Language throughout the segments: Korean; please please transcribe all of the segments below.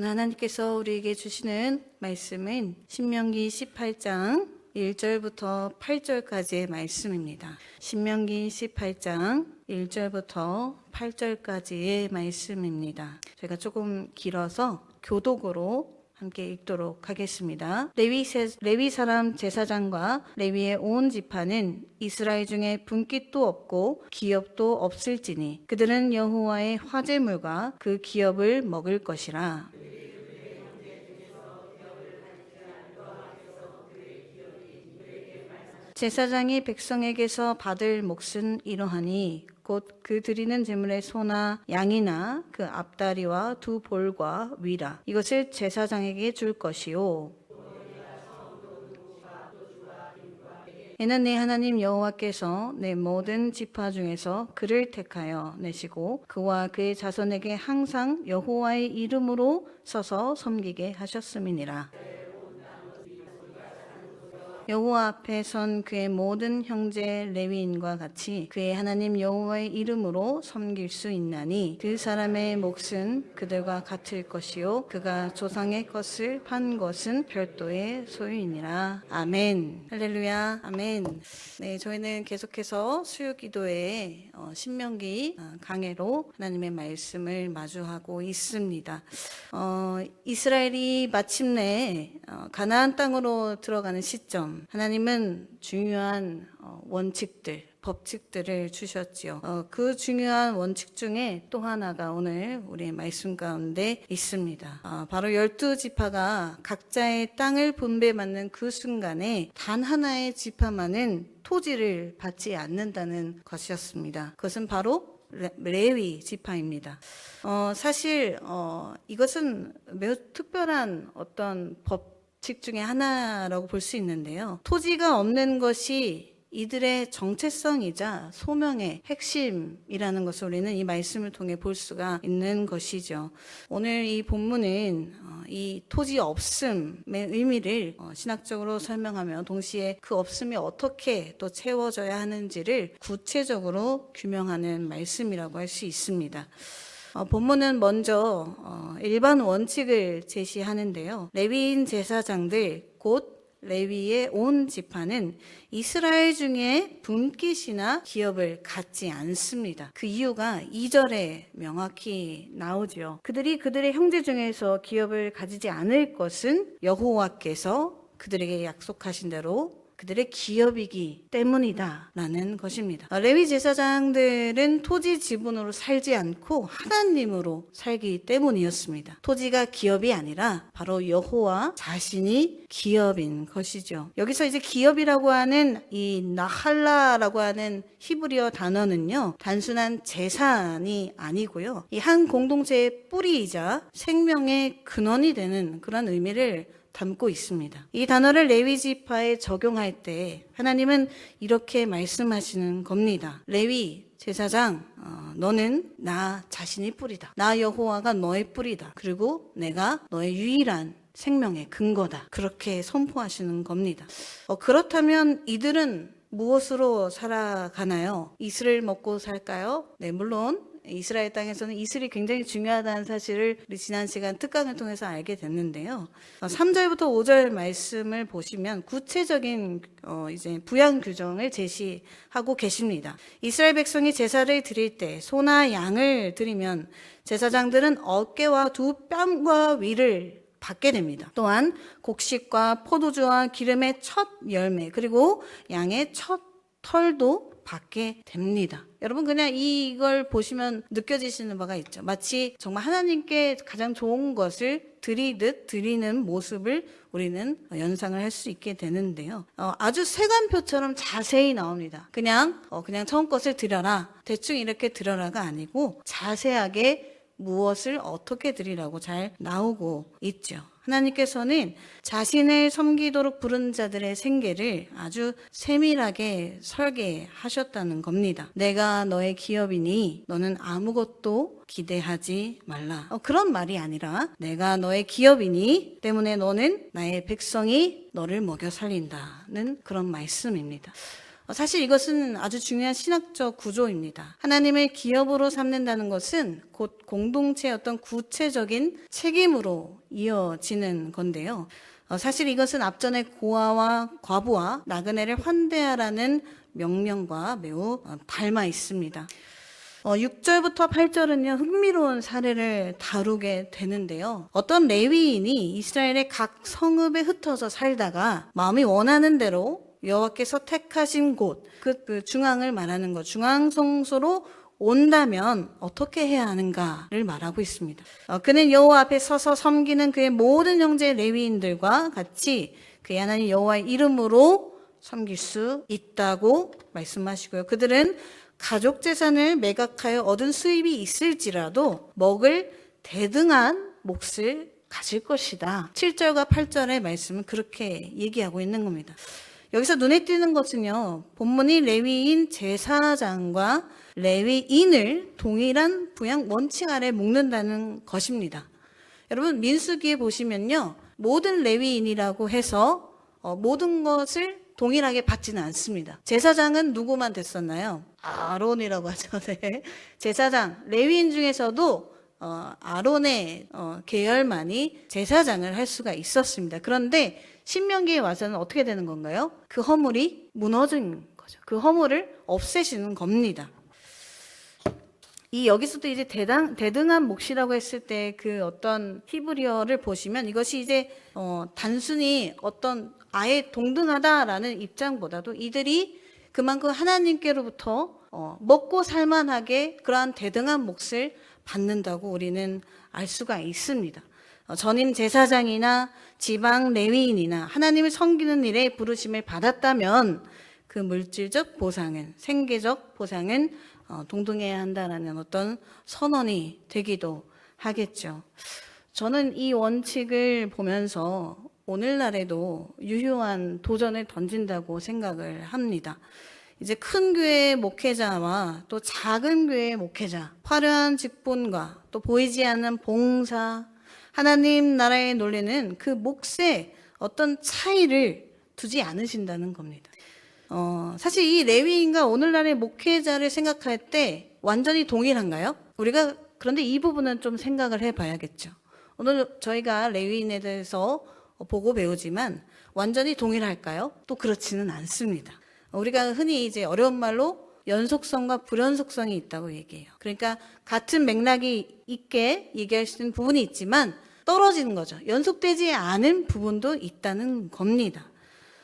하나님께서 우리에게 주시는 말씀은 신명기 18장 1절부터 8절까지의 말씀입니다. 신명기 18장 1절부터 8절까지의 말씀입니다. 제가 조금 길어서 교독으로 함께 읽도록 하겠습니다. 레위 사람 제사장과 레위의 온 지파는 이스라엘 중에 분깃도 없고 기업도 없을지니 그들은 여호와의 화제물과 그 기업을 먹을 것이라. 제사장이 백성에게서 받을 몫은 이러하니 곧 그 드리는 제물의 소나 양이나 그 앞다리와 두 볼과 위라 이것을 제사장에게 줄 것이요. 이는 네 하나님 여호와께서 내 모든 지파 중에서 그를 택하여 내시고 그와 그의 자손에게 항상 여호와의 이름으로 서서 섬기게 하셨음이니라. 여호와 앞에 선 그의 모든 형제 레위인과 같이 그의 하나님 여호와의 이름으로 섬길 수 있나니 그 사람의 몫은 그들과 같을 것이요 그가 조상의 것을 판 것은 별도의 소유이니라. 아멘. 할렐루야. 아멘. 네, 저희는 계속해서 수요기도의 신명기 강해로 하나님의 말씀을 마주하고 있습니다. 이스라엘이 마침내 가나안 땅으로 들어가는 시점, 하나님은 중요한 원칙들, 법칙들을 주셨지요. 그 중요한 원칙 중에 또 하나가 오늘 우리의 말씀 가운데 있습니다. 바로 12지파가 각자의 땅을 분배받는 그 순간에 단 하나의 지파만은 토지를 받지 않는다는 것이었습니다. 그것은 바로 레위 지파입니다. 사실 이것은 매우 특별한 어떤 법칙 중에 하나라고 볼 수 있는데요. 토지가 없는 것이 이들의 정체성이자 소명의 핵심이라는 것을 우리는 이 말씀을 통해 볼 수가 있는 것이죠. 오늘 이 본문은 이 토지 없음의 의미를 신학적으로 설명하며 동시에 그 없음이 어떻게 또 채워져야 하는지를 구체적으로 규명하는 말씀이라고 할 수 있습니다. 본문은 먼저 일반 원칙을 제시하는데요. 레위인 제사장들 곧 레위의 온 지파는 이스라엘 중에 분깃이나 기업을 갖지 않습니다. 그 이유가 2절에 명확히 나오죠. 그들이 그들의 형제 중에서 기업을 가지지 않을 것은 여호와께서 그들에게 약속하신 대로 그들의 기업이기 때문이다 라는 것입니다. 레위 제사장들은 토지 지분으로 살지 않고 하나님으로 살기 때문이었습니다. 토지가 기업이 아니라 바로 여호와 자신이 기업인 것이죠. 여기서 이제 기업이라고 하는 이 나할라라고 하는 히브리어 단어는요, 단순한 재산이 아니고요, 이 한 공동체의 뿌리이자 생명의 근원이 되는 그런 의미를 담고 있습니다. 이 단어를 레위 지파에 적용할 때 하나님은 이렇게 말씀하시는 겁니다. 레위 제사장, 너는 나 자신이 뿌리다. 나 여호와가 너의 뿌리다. 그리고 내가 너의 유일한 생명의 근거다. 그렇게 선포하시는 겁니다. 그렇다면 이들은 무엇으로 살아가나요? 이슬을 먹고 살까요? 네, 물론 이스라엘 땅에서는 이슬이 굉장히 중요하다는 사실을 우리 지난 시간 특강을 통해서 알게 됐는데요. 3절부터 5절 말씀을 보시면 구체적인 이제 부양 규정을 제시하고 계십니다. 이스라엘 백성이 제사를 드릴 때 소나 양을 드리면 제사장들은 어깨와 두 뺨과 위를 받게 됩니다. 또한 곡식과 포도주와 기름의 첫 열매 그리고 양의 첫 털도 받게 됩니다. 여러분 그냥 이걸 보시면 느껴지시는 바가 있죠. 마치 정말 하나님께 가장 좋은 것을 드리듯 드리는 모습을 우리는 연상을 할 수 있게 되는데요. 아주 세관표처럼 자세히 나옵니다. 그냥 처음 것을 드려라, 대충 이렇게 드려라가 아니고 자세하게 무엇을 어떻게 드리라고 잘 나오고 있죠. 하나님께서는 자신을 섬기도록 부른 자들의 생계를 아주 세밀하게 설계하셨다는 겁니다. 내가 너의 기업이니 너는 아무것도 기대하지 말라. 그런 말이 아니라 내가 너의 기업이니 때문에 너는 나의 백성이 너를 먹여 살린다는 그런 말씀입니다. 사실 이것은 아주 중요한 신학적 구조입니다. 하나님을 기업으로 삼는다는 것은 곧 공동체의 어떤 구체적인 책임으로 이어지는 건데요. 사실 이것은 앞전에 고아와 과부와 나그네를 환대하라는 명령과 매우 닮아 있습니다. 6절부터 8절은요, 흥미로운 사례를 다루게 되는데요. 어떤 레위인이 이스라엘의 각 성읍에 흩어져 살다가 마음이 원하는 대로 여호와께서 택하신 곳, 그 중앙을 말하는 것, 중앙 성소로 온다면 어떻게 해야 하는가를 말하고 있습니다. 그는 여호와 앞에 서서 섬기는 그의 모든 형제 레위인들과 같이 그의 하나님 여호와의 이름으로 섬길 수 있다고 말씀하시고요. 그들은 가족 재산을 매각하여 얻은 수입이 있을지라도 먹을 대등한 몫을 가질 것이다. 7절과 8절의 말씀은 그렇게 얘기하고 있는 겁니다. 여기서 눈에 띄는 것은요, 본문이 레위인 제사장과 레위인을 동일한 부양 원칙 아래 묶는다는 것입니다. 여러분, 민수기에 보시면요, 모든 레위인이라고 해서 모든 것을 동일하게 받지는 않습니다. 제사장은 누구만 됐었나요? 아론이라고 하죠. 네. 제사장, 레위인 중에서도 아론의 계열만이 제사장을 할 수가 있었습니다. 그런데 신명기에 와서는 어떻게 되는 건가요? 그 허물이 무너진 거죠. 그 허물을 없애시는 겁니다. 여기서도 이제 대등한 몫이라고 했을 때 그 어떤 히브리어를 보시면 이것이 이제 단순히 어떤 아예 동등하다라는 입장보다도 이들이 그만큼 하나님께로부터 먹고 살만하게 그러한 대등한 몫을 받는다고 우리는 알 수가 있습니다. 전임 제사장이나 지방 레위인이나 하나님을 섬기는 일에 부르심을 받았다면 그 물질적 보상은, 생계적 보상은 동등해야 한다라는 어떤 선언이 되기도 하겠죠. 저는 이 원칙을 보면서 오늘날에도 유효한 도전을 던진다고 생각을 합니다. 이제 큰 교회의 목회자와 또 작은 교회의 목회자, 화려한 직분과 또 보이지 않는 봉사, 하나님 나라의 논리는 그 몫에 어떤 차이를 두지 않으신다는 겁니다. 사실 이 레위인과 오늘날의 목회자를 생각할 때 완전히 동일한가요? 우리가 그런데 이 부분은 좀 생각을 해봐야겠죠. 오늘 저희가 레위인에 대해서 보고 배우지만 완전히 동일할까요? 또 그렇지는 않습니다. 우리가 흔히 이제 어려운 말로 연속성과 불연속성이 있다고 얘기해요. 그러니까 같은 맥락이 있게 얘기할 수 있는 부분이 있지만 떨어지는 거죠. 연속되지 않은 부분도 있다는 겁니다.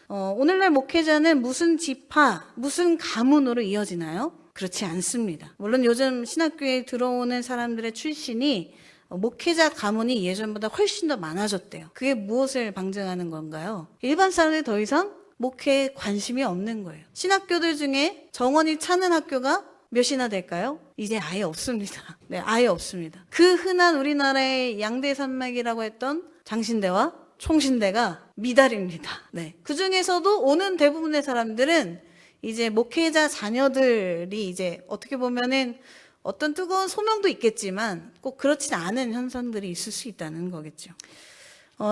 오늘날 목회자는 무슨 지파, 무슨 가문으로 이어지나요? 그렇지 않습니다. 물론 요즘 신학교에 들어오는 사람들의 출신이 목회자 가문이 예전보다 훨씬 더 많아졌대요. 그게 무엇을 방증하는 건가요? 일반 사람들이 더 이상 목회에 관심이 없는 거예요. 신학교들 중에 정원이 차는 학교가 몇이나 될까요? 이제 아예 없습니다. 네, 아예 없습니다. 그 흔한 우리나라의 양대산맥이라고 했던 장신대와 총신대가 미달입니다. 네. 그 중에서도 오는 대부분의 사람들은 이제 목회자 자녀들이 이제 어떻게 보면은 어떤 뜨거운 소명도 있겠지만 꼭 그렇지 않은 현상들이 있을 수 있다는 거겠죠.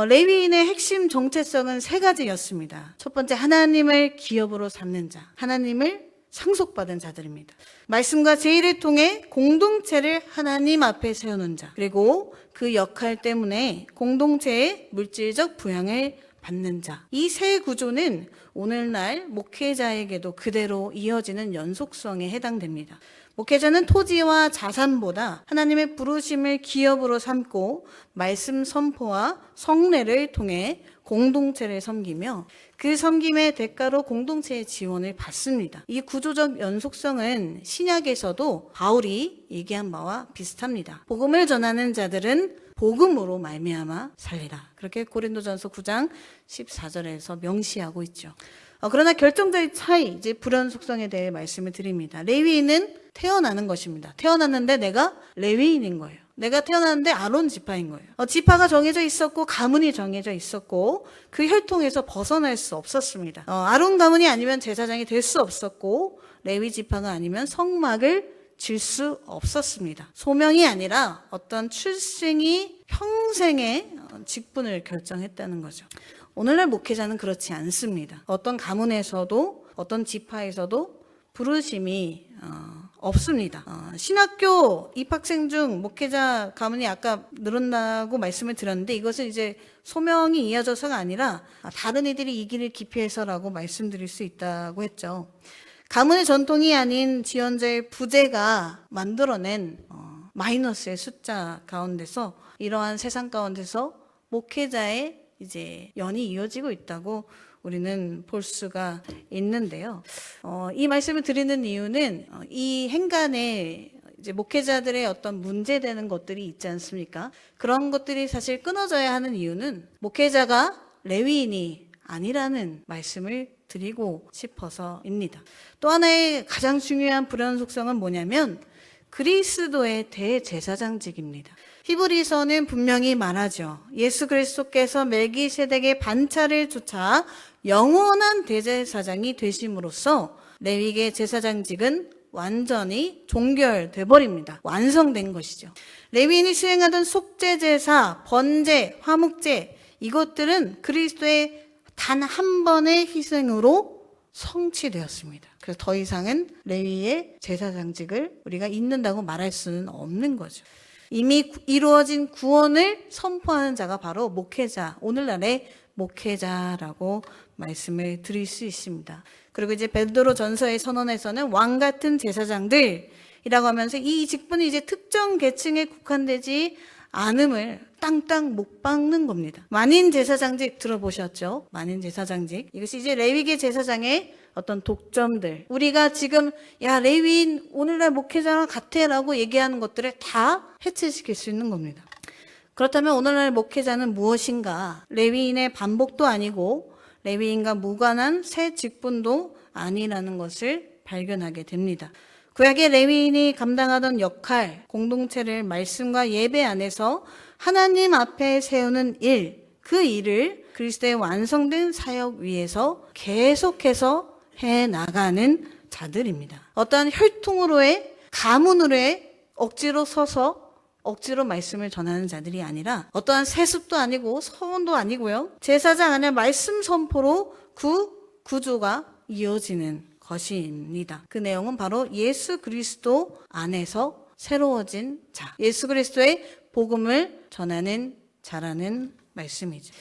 레위인의 핵심 정체성은 세 가지였습니다. 첫 번째, 하나님을 기업으로 삼는 자, 하나님을 상속받은 자들입니다. 말씀과 제의를 통해 공동체를 하나님 앞에 세우는 자, 그리고 그 역할 때문에 공동체의 물질적 부양을 받는 자. 이 세 구조는 오늘날 목회자에게도 그대로 이어지는 연속성에 해당됩니다. 목회자는 토지와 자산보다 하나님의 부르심을 기업으로 삼고 말씀 선포와 성례를 통해 공동체를 섬기며 그 섬김의 대가로 공동체의 지원을 받습니다. 이 구조적 연속성은 신약에서도 바울이 얘기한 바와 비슷합니다. 복음을 전하는 자들은 복음으로 말미암아 살리라. 그렇게 고린도전서 9장 14절에서 명시하고 있죠. 그러나 결정적인 차이, 이제 불연속성에 대해 말씀을 드립니다. 레위인은 태어나는 것입니다. 태어났는데 내가 레위인인 거예요. 내가 태어났는데 아론 지파인 거예요. 지파가 정해져 있었고 가문이 정해져 있었고 그 혈통에서 벗어날 수 없었습니다. 아론 가문이 아니면 제사장이 될 수 없었고 레위 지파가 아니면 성막을 질 수 없었습니다. 소명이 아니라 어떤 출생이 평생의 직분을 결정했다는 거죠. 오늘날 목회자는 그렇지 않습니다. 어떤 가문에서도 어떤 지파에서도 부르심이 없습니다. 신학교 입학생 중 목회자 가문이 아까 늘어나고 말씀을 드렸는데 이것은 이제 소명이 이어져서가 아니라 다른 이들이 이 길을 기피해서라고 말씀드릴 수 있다고 했죠. 가문의 전통이 아닌 지원자의 부재가 만들어낸 마이너스의 숫자 가운데서 이러한 세상 가운데서 목회자의 이제 연이 이어지고 있다고 우리는 볼 수가 있는데요. 이 말씀을 드리는 이유는 이 행간에 이제 목회자들의 어떤 문제되는 것들이 있지 않습니까? 그런 것들이 사실 끊어져야 하는 이유는 목회자가 레위인이 아니라는 말씀을 드리고 싶어서입니다. 또 하나의 가장 중요한 불연 속성은 뭐냐면 그리스도의 대제사장직입니다. 히브리서는 분명히 말하죠. 예수 그리스도께서 멜기세덱의 반차를 쫓아 영원한 대제사장이 되심으로써 레위계 제사장직은 완전히 종결돼 버립니다. 완성된 것이죠. 레위인이 수행하던 속죄제사, 번제, 화목제 이것들은 그리스도의 단 한 번의 희생으로 성취되었습니다. 그래서 더 이상은 레위의 제사장직을 우리가 잇는다고 말할 수는 없는 거죠. 이미 이루어진 구원을 선포하는 자가 바로 목회자, 오늘날의 목회자라고 말씀을 드릴 수 있습니다. 그리고 이제 베드로 전서의 선언에서는 왕 같은 제사장들이라고 하면서 이 직분이 이제 특정 계층에 국한되지 않음을 땅땅 못 박는 겁니다. 만인 제사장직 들어보셨죠? 만인 제사장직. 이것이 이제 레위계 제사장의 어떤 독점들. 우리가 지금 야 레위인 오늘날 목회자랑 같아라고 얘기하는 것들을 다 해체시킬 수 있는 겁니다. 그렇다면 오늘날 목회자는 무엇인가? 레위인의 반복도 아니고 레위인과 무관한 새 직분도 아니라는 것을 발견하게 됩니다. 구약의 레위인이 감당하던 역할, 공동체를 말씀과 예배 안에서 하나님 앞에 세우는 일, 그 일을 그리스도의 완성된 사역 위에서 계속해서 해나가는 자들입니다. 어떠한 혈통으로의, 가문으로의 억지로 서서 억지로 말씀을 전하는 자들이 아니라 어떠한 세습도 아니고 서원도 아니고요. 제사장 안에 말씀 선포로 구조가 이어지는 것입니다. 그 내용은 바로 예수 그리스도 안에서 새로워진 자, 예수 그리스도의 복음을 전하는 자라는 말씀이죠.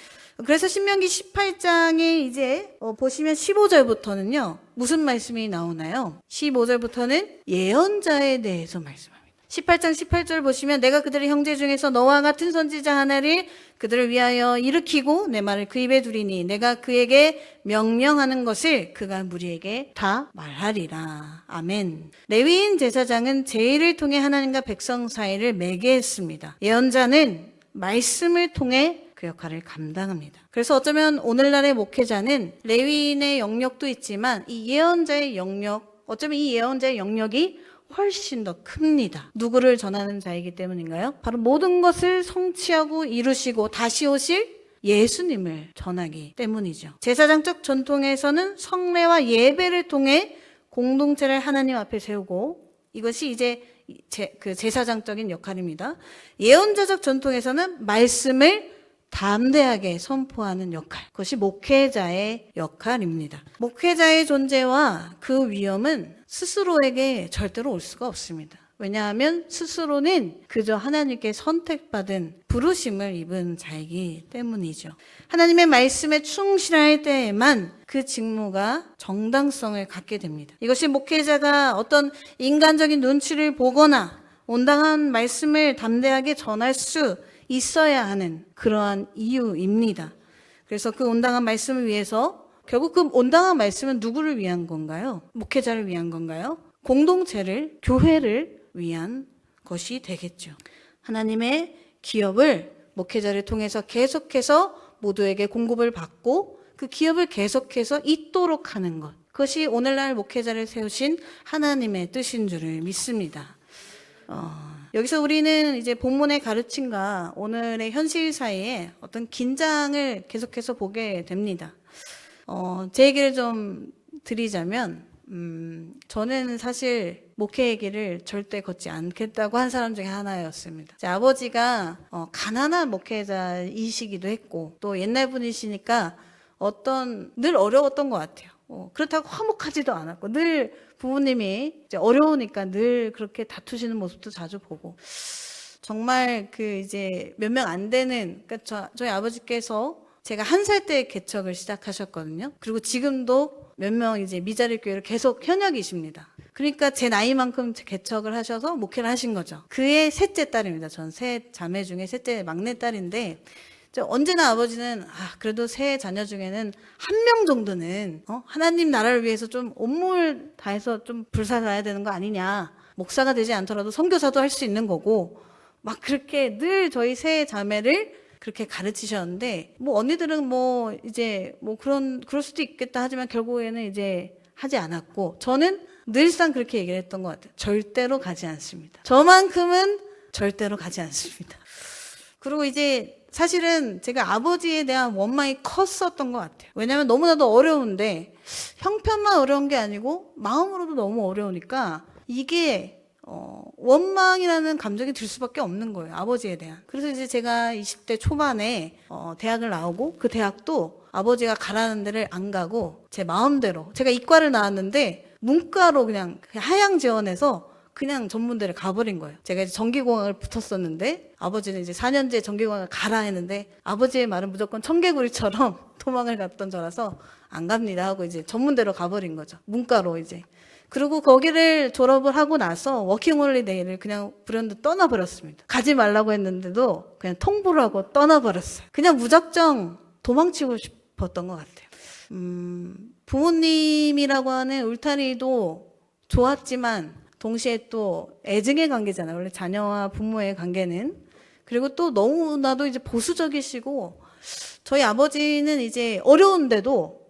그래서 신명기 18장에 이제 보시면 15절부터는요. 무슨 말씀이 나오나요? 15절부터는 예언자에 대해서 말씀합니다. 18장 18절 보시면 내가 그들의 형제 중에서 너와 같은 선지자 하나를 그들을 위하여 일으키고 내 말을 그 입에 두리니 내가 그에게 명령하는 것을 그가 무리에게 다 말하리라. 아멘. 레위인 제사장은 제의를 통해 하나님과 백성 사이를 매개했습니다. 예언자는 말씀을 통해 그 역할을 감당합니다. 그래서 어쩌면 오늘날의 목회자는 레위인의 영역도 있지만 이 예언자의 영역, 어쩌면 이 예언자의 영역이 훨씬 더 큽니다. 누구를 전하는 자이기 때문인가요? 바로 모든 것을 성취하고 이루시고 다시 오실 예수님을 전하기 때문이죠. 제사장적 전통에서는 성례와 예배를 통해 공동체를 하나님 앞에 세우고 이것이 이제 그 제사장적인 역할입니다. 예언자적 전통에서는 말씀을 담대하게 선포하는 역할, 그것이 목회자의 역할입니다. 목회자의 존재와 그 위엄은 스스로에게 절대로 올 수가 없습니다. 왜냐하면 스스로는 그저 하나님께 선택받은 부르심을 입은 자이기 때문이죠. 하나님의 말씀에 충실할 때에만 그 직무가 정당성을 갖게 됩니다. 이것이 목회자가 어떤 인간적인 눈치를 보거나 온당한 말씀을 담대하게 전할 수 있어야 하는 그러한 이유입니다. 그래서 그 온당한 말씀을 위해서 결국 그 온당한 말씀은 누구를 위한 건가요? 목회자를 위한 건가요? 공동체를, 교회를 위한 것이 되겠죠. 하나님의 기업을 목회자를 통해서 계속해서 모두에게 공급을 받고 그 기업을 계속해서 잇도록 하는 것. 그것이 오늘날 목회자를 세우신 하나님의 뜻인 줄을 믿습니다. 여기서 우리는 이제 본문의 가르침과 오늘의 현실 사이에 어떤 긴장을 계속해서 보게 됩니다. 제 얘기를 좀 드리자면, 저는 사실 목회 얘기를 절대 걷지 않겠다고 한 사람 중에 하나였습니다. 제 아버지가 가난한 목회자이시기도 했고, 또 옛날 분이시니까 늘 어려웠던 것 같아요. 그렇다고 화목하지도 않았고 늘 부모님이 이제 어려우니까 늘 그렇게 다투시는 모습도 자주 보고 정말 그 이제 몇 명 안 되는 그러니까 저희 아버지께서 제가 1살 때 개척을 시작하셨거든요. 그리고 지금도 몇 명 이제 미자립 교회를 계속 현역이십니다. 그러니까 제 나이만큼 개척을 하셔서 목회를 하신 거죠. 그의 셋째 딸입니다. 전 세 자매 중에 셋째 막내 딸인데 언제나 아버지는 그래도 세 자녀 중에는 한 명 정도는 하나님 나라를 위해서 좀 온몸을 다해서 좀 불사가야 되는 거 아니냐. 목사가 되지 않더라도 선교사도 할 수 있는 거고 막 그렇게 늘 저희 세 자매를 그렇게 가르치셨는데 뭐 언니들은 뭐 이제 뭐 그럴 수도 있겠다 하지만 결국에는 이제 하지 않았고 저는 늘상 그렇게 얘기를 했던 것 같아요. 절대로 가지 않습니다. 저만큼은 절대로 가지 않습니다. 그리고 이제 사실은 제가 아버지에 대한 원망이 컸었던 것 같아요. 왜냐하면 너무나도 어려운데 형편만 어려운 게 아니고 마음으로도 너무 어려우니까 이게 원망이라는 감정이 들 수밖에 없는 거예요. 아버지에 대한. 그래서 이제 제가 20대 초반에 대학을 나오고 그 대학도 아버지가 가라는 데를 안 가고 제 마음대로 제가 이과를 나왔는데 문과로 그냥 하향 지원해서 그냥 전문대를 가버린 거예요. 제가 이제 전기공학을 붙었었는데 아버지는 이제 4년제 전기공학을 가라 했는데 아버지의 말은 무조건 청개구리처럼 도망을 갔던 저라서 안 갑니다 하고 이제 전문대로 가버린 거죠. 문과로 이제. 그리고 거기를 졸업을 하고 나서 워킹홀리데이를 그냥 불현듯 떠나버렸습니다. 가지 말라고 했는데도 그냥 통보를 하고 떠나버렸어요. 그냥 무작정 도망치고 싶었던 것 같아요. 부모님이라고 하는 울타리도 좋았지만 동시에 또 애증의 관계잖아요. 원래 자녀와 부모의 관계는. 그리고 또 너무나도 이제 보수적이시고 저희 아버지는 이제 어려운데도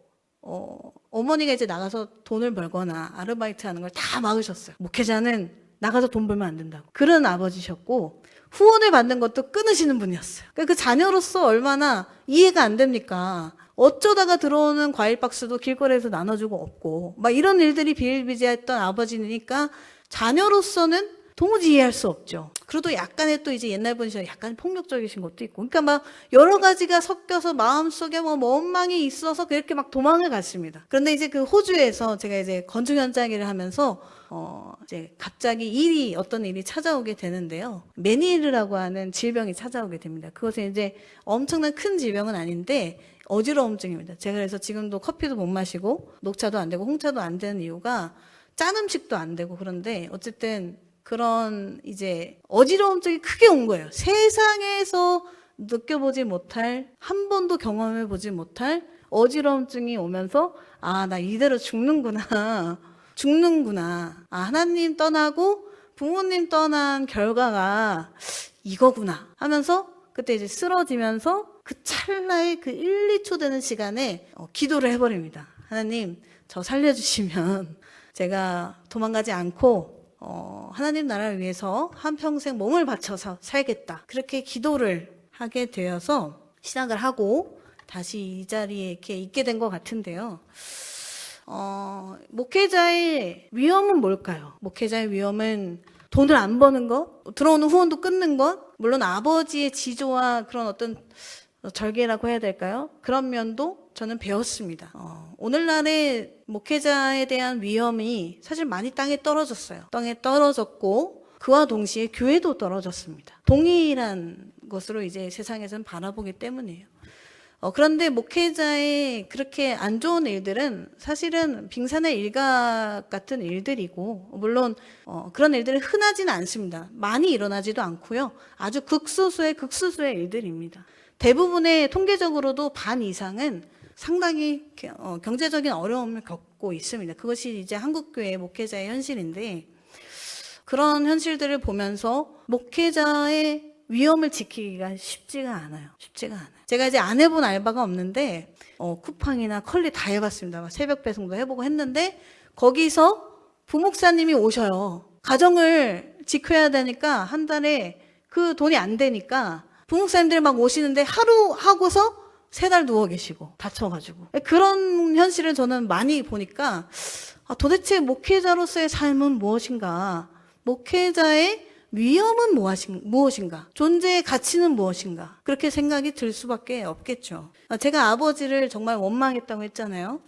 어머니가 이제 나가서 돈을 벌거나 아르바이트 하는 걸 다 막으셨어요. 목회자는 나가서 돈 벌면 안 된다고. 그런 아버지셨고 후원을 받는 것도 끊으시는 분이었어요. 그러니까 그 자녀로서 얼마나 이해가 안 됩니까? 어쩌다가 들어오는 과일 박스도 길거리에서 나눠주고 없고 막 이런 일들이 비일비재했던 아버지니까 자녀로서는 도무지 이해할 수 없죠. 그래도 약간의 또 이제 옛날 분이셔서 약간 폭력적이신 것도 있고. 그러니까 막 여러 가지가 섞여서 마음속에 뭐 원망이 있어서 그렇게 막 도망을 갔습니다. 그런데 이제 그 호주에서 제가 이제 건축 현장 일을 하면서 이제 갑자기 어떤 일이 찾아오게 되는데요. 메니르라고 하는 질병이 찾아오게 됩니다. 그것은 이제 엄청난 큰 질병은 아닌데 어지러움증입니다. 제가 그래서 지금도 커피도 못 마시고 녹차도 안 되고 홍차도 안 되는 이유가 짠 음식도 안 되고 그런데 어쨌든 그런 이제 어지러움증이 크게 온 거예요. 세상에서 느껴보지 못할 한 번도 경험해보지 못할 어지러움증이 오면서 나 이대로 죽는구나. 하나님 떠나고 부모님 떠난 결과가 이거구나 하면서 그때 이제 쓰러지면서 그 찰나의 그 1, 2초 되는 시간에 기도를 해버립니다. 하나님 저 살려주시면 제가 도망가지 않고 하나님 나라를 위해서 한평생 몸을 바쳐서 살겠다. 그렇게 기도를 하게 되어서 신학을 하고 다시 이 자리에 이렇게 있게 된 것 같은데요. 목회자의 위험은 뭘까요? 목회자의 위험은 돈을 안 버는 것, 들어오는 후원도 끊는 것, 물론 아버지의 지조와 그런 어떤 절개라고 해야 될까요? 그런 면도 저는 배웠습니다. 오늘날의 목회자에 대한 위험이 사실 많이 땅에 떨어졌어요. 땅에 떨어졌고 그와 동시에 교회도 떨어졌습니다. 동일한 것으로 이제 세상에서는 바라보기 때문이에요. 그런데 목회자의 그렇게 안 좋은 일들은 사실은 빙산의 일각 같은 일들이고 물론 그런 일들은 흔하지는 않습니다. 많이 일어나지도 않고요. 아주 극소수의 일들입니다. 대부분의 통계적으로도 반 이상은 상당히 경제적인 어려움을 겪고 있습니다. 그것이 이제 한국교회 목회자의 현실인데 그런 현실들을 보면서 목회자의 위험을 지키기가 쉽지가 않아요. 제가 이제 안 해본 알바가 없는데 쿠팡이나 컬리 다 해봤습니다. 새벽 배송도 해보고 했는데 거기서 부목사님이 오셔요. 가정을 지켜야 되니까 한 달에 그 돈이 안 되니까 부목사님들이 막 오시는데 하루 하고서 3달 누워 계시고 다쳐가지고 그런 현실을 저는 많이 보니까 도대체 목회자로서의 삶은 무엇인가, 목회자의 위험은 무엇인가, 존재의 가치는 무엇인가, 그렇게 생각이 들 수밖에 없겠죠. 제가 아버지를 정말 원망했다고 했잖아요.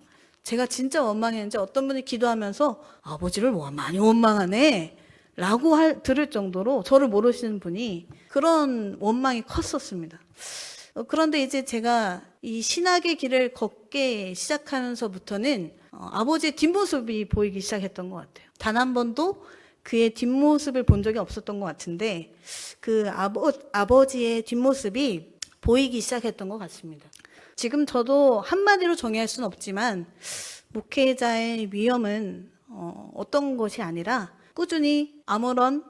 제가 진짜 원망했는지 어떤 분이 기도하면서 아버지를 많이 원망하네 라고 들을 정도로 저를 모르시는 분이 그런 원망이 컸었습니다. 그런데 이제 제가 이 신학의 길을 걷게 시작하면서부터는 아버지의 뒷모습이 보이기 시작했던 것 같아요. 단 한 번도 그의 뒷모습을 본 적이 없었던 것 같은데 그 아버지의 뒷모습이 보이기 시작했던 것 같습니다. 지금 저도 한마디로 정의할 수는 없지만 목회자의 위험은 어떤 것이 아니라 꾸준히 아무런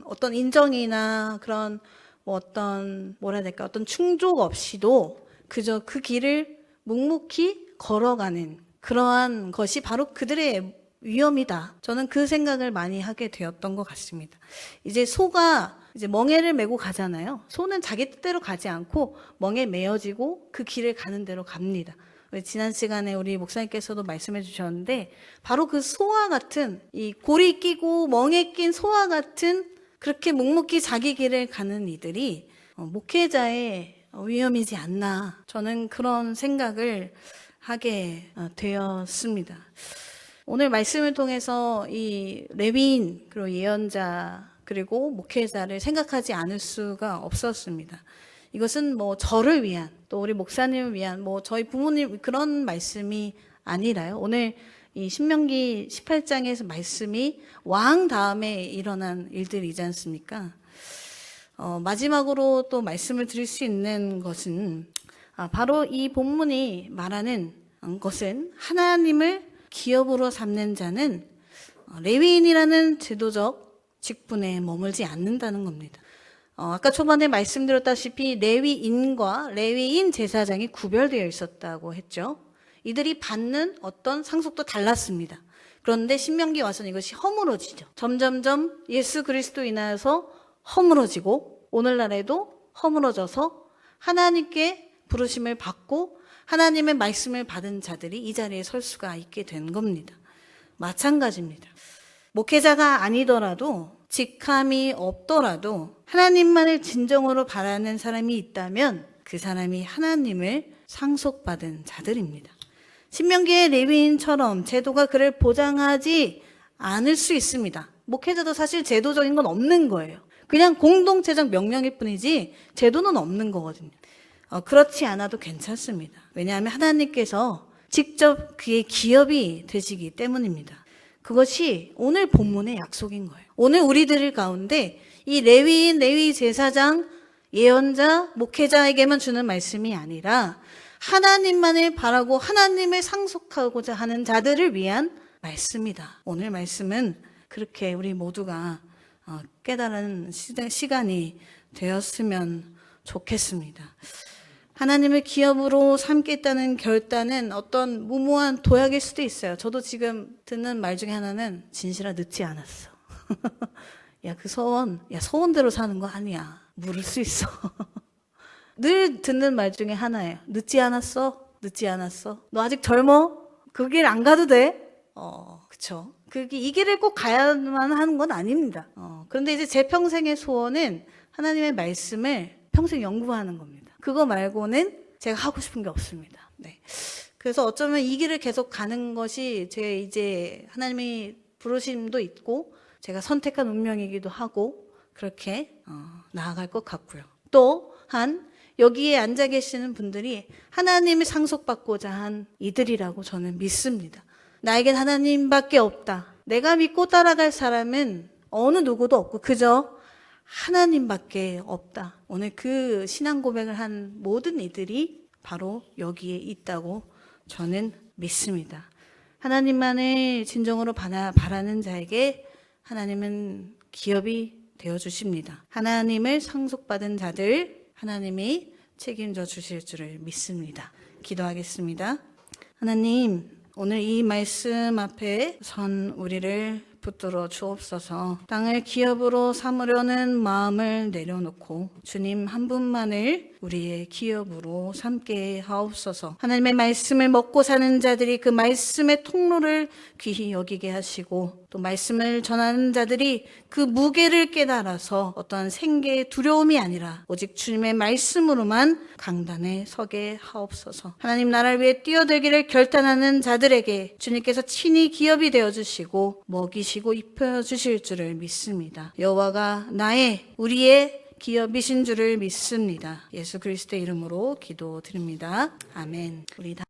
어떤 인정이나 그런 어떤 어떤 충족 없이도 그저 그 길을 묵묵히 걸어가는 그러한 것이 바로 그들의 위험이다. 저는 그 생각을 많이 하게 되었던 것 같습니다. 이제 소가 이제 멍에를 메고 가잖아요. 소는 자기 뜻대로 가지 않고 멍에 메어지고 그 길을 가는 대로 갑니다. 지난 시간에 우리 목사님께서도 말씀해 주셨는데 바로 그 소와 같은 이 고리 끼고 멍에 낀 소와 같은 그렇게 묵묵히 자기 길을 가는 이들이 목회자의 위험이지 않나 저는 그런 생각을 하게 되었습니다. 오늘 말씀을 통해서 이 레위인 그리고 예언자 그리고 목회자를 생각하지 않을 수가 없었습니다. 이것은 저를 위한 또 우리 목사님을 위한 저희 부모님 그런 말씀이 아니라요. 오늘 이 신명기 18장에서 말씀이 왕 다음에 일어난 일들이지 않습니까? 마지막으로 또 말씀을 드릴 수 있는 것은 바로 이 본문이 말하는 것은 하나님을 기업으로 삼는 자는 레위인이라는 제도적 직분에 머물지 않는다는 겁니다. 아까 초반에 말씀드렸다시피 레위인과 레위인 제사장이 구별되어 있었다고 했죠. 이들이 받는 어떤 상속도 달랐습니다. 그런데 신명기 와서는 이것이 허물어지죠. 점점점 예수 그리스도 인하여서 허물어지고 오늘날에도 허물어져서 하나님께 부르심을 받고 하나님의 말씀을 받은 자들이 이 자리에 설 수가 있게 된 겁니다. 마찬가지입니다. 목회자가 아니더라도 직함이 없더라도 하나님만을 진정으로 바라는 사람이 있다면 그 사람이 하나님을 상속받은 자들입니다. 신명기의 레위인처럼 제도가 그를 보장하지 않을 수 있습니다. 목회자도 사실 제도적인 건 없는 거예요. 그냥 공동체적 명령일 뿐이지 제도는 없는 거거든요. 그렇지 않아도 괜찮습니다. 왜냐하면 하나님께서 직접 그의 기업이 되시기 때문입니다. 그것이 오늘 본문의 약속인 거예요. 오늘 우리들 가운데 이 레위인, 레위 제사장, 예언자, 목회자에게만 주는 말씀이 아니라 하나님만을 바라고 하나님을 상속하고자 하는 자들을 위한 말씀이다. 오늘 말씀은 그렇게 우리 모두가 깨달은 시간이 되었으면 좋겠습니다. 하나님을 기업으로 삼겠다는 결단은 어떤 무모한 도약일 수도 있어요. 저도 지금 듣는 말 중에 하나는 진실아 늦지 않았어. 야, 그 서원대로 사는 거 아니야. 물을 수 있어. 늘 듣는 말 중에 하나예요. 늦지 않았어? 늦지 않았어? 너 아직 젊어? 그 길 안 가도 돼? 그쵸. 이 길을 꼭 가야만 하는 건 아닙니다. 그런데 이제 제 평생의 소원은 하나님의 말씀을 평생 연구하는 겁니다. 그거 말고는 제가 하고 싶은 게 없습니다. 네. 그래서 어쩌면 이 길을 계속 가는 것이 제 이제 하나님이 부르심도 있고 제가 선택한 운명이기도 하고 그렇게 나아갈 것 같고요. 또한 여기에 앉아 계시는 분들이 하나님을 상속받고자 한 이들이라고 저는 믿습니다. 나에겐 하나님밖에 없다. 내가 믿고 따라갈 사람은 어느 누구도 없고 그저 하나님밖에 없다. 오늘 그 신앙 고백을 한 모든 이들이 바로 여기에 있다고 저는 믿습니다. 하나님만을 진정으로 바라는 자에게 하나님은 기업이 되어주십니다. 하나님을 상속받은 자들 하나님이 책임져 주실 줄을 믿습니다. 기도하겠습니다. 하나님, 오늘 이 말씀 앞에 선 우리를 붙들어 주옵소서. 땅을 기업으로 삼으려는 마음을 내려놓고 주님 한 분만을 우리의 기업으로 삼게 하옵소서. 하나님의 말씀을 먹고 사는 자들이 그 말씀의 통로를 귀히 여기게 하시고, 또 말씀을 전하는 자들이 그 무게를 깨달아서 어떠한 생계의 두려움이 아니라 오직 주님의 말씀으로만 강단에 서게 하옵소서. 하나님 나라를 위해 뛰어들기를 결단하는 자들에게 주님께서 친히 기업이 되어주시고 먹이시고 입혀주실 줄을 믿습니다. 여호와가 우리의 기업이신 줄을 믿습니다. 예수 그리스도의 이름으로 기도드립니다. 아멘. 우리